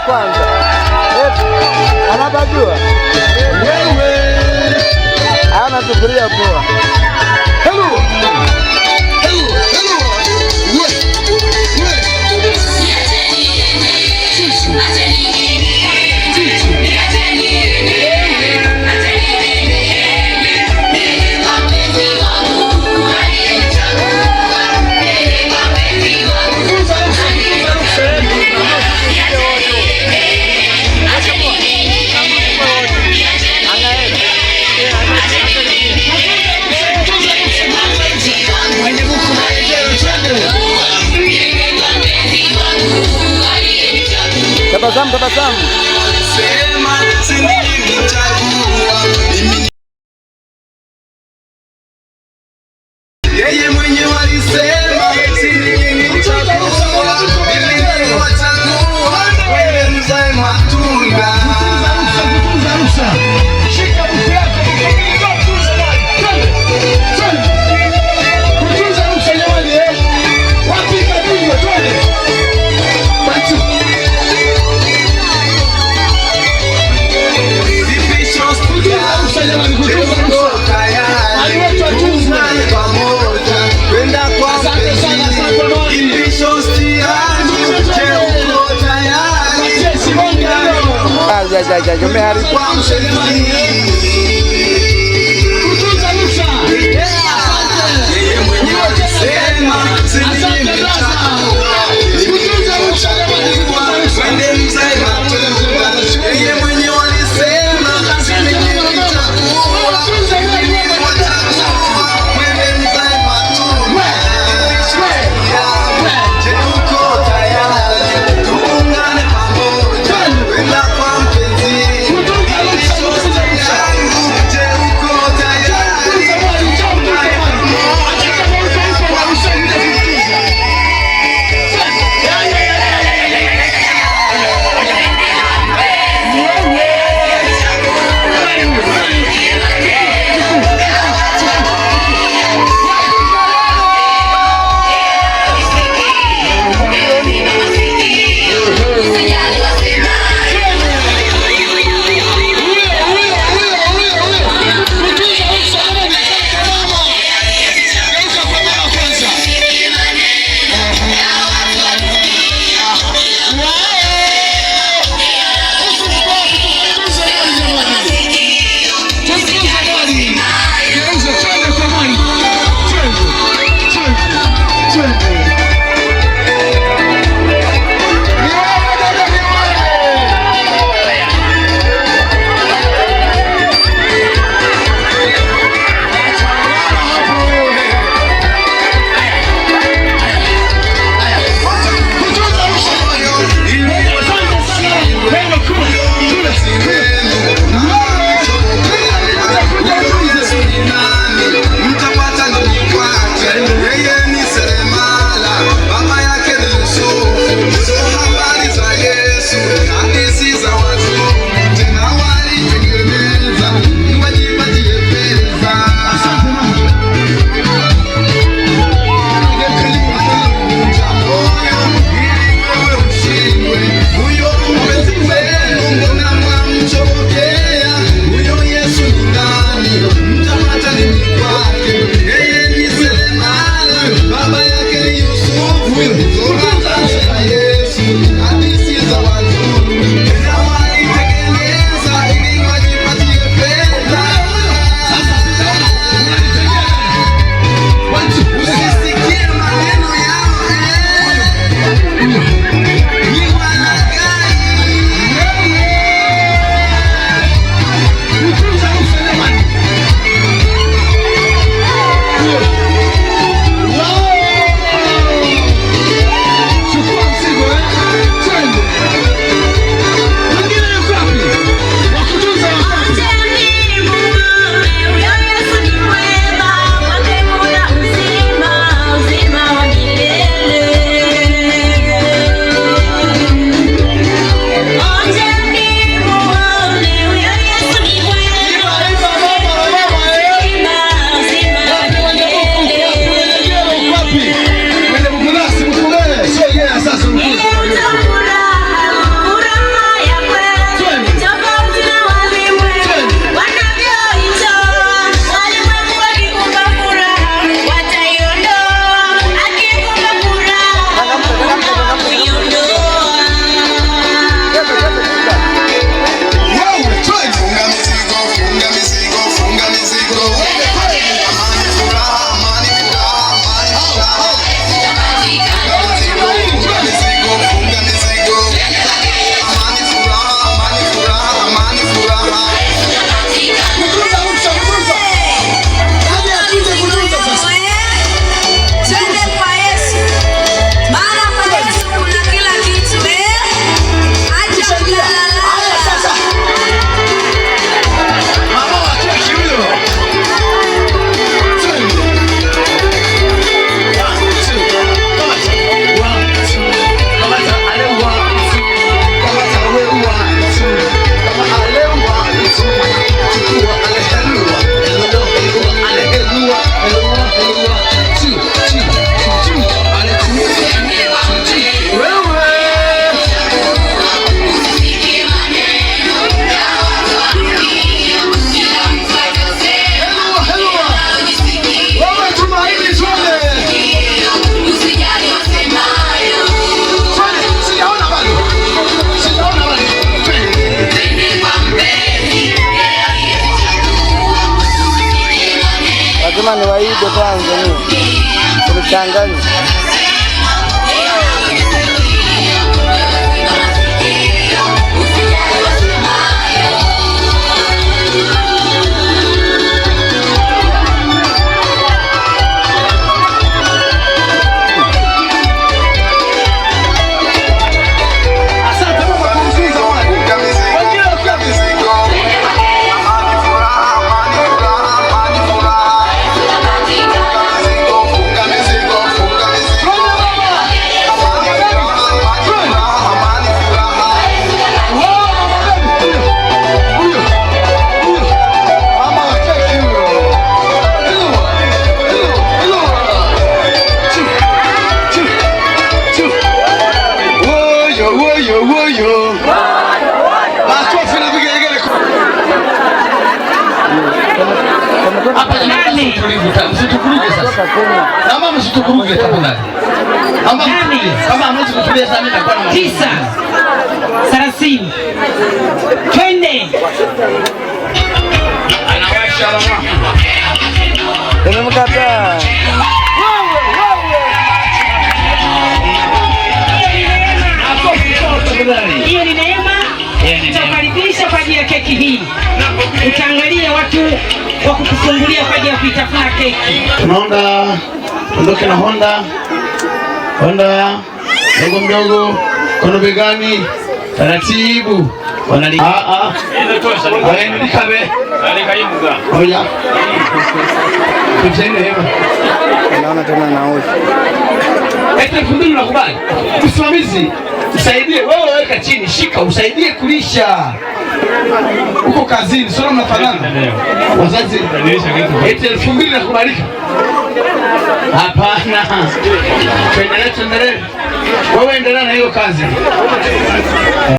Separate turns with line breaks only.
kwanza. Anabajua. Wewe. Ana sufuria poa. Hello. Tabasamu. Sema yeye mwenyewe alisema nilichagua wewe mzae matunda. Shika mkono yako kutunza mshauri wapi kabisa twende.
Changanya.
Naomba msitukuruge tafadhali. Kama hamwezi kutulia sana nitakuwa na
9:30. Twende.
Anawasha alama.
Umemkataa.
Hiyo ni neema. Tutakaribisha kwa ajili ya keki hii. Utaangalia watu wa kukufungulia kwa ajili ya kuitafuna keki.
Tunaonda ondoke na Honda mdogo mdogo, kono begani, taratibu. Wanali nikabe oya tujene
Naona tena naoshi.
eti fundini nakubali. Msimamizi usaidie wewe, weka chini, shika usaidie kulisha. Uko kazini, sio mnafanana. Wazazi eti 2000 nakubalika. Hapana. Tuendelee. Wewe endelea na hiyo kazi.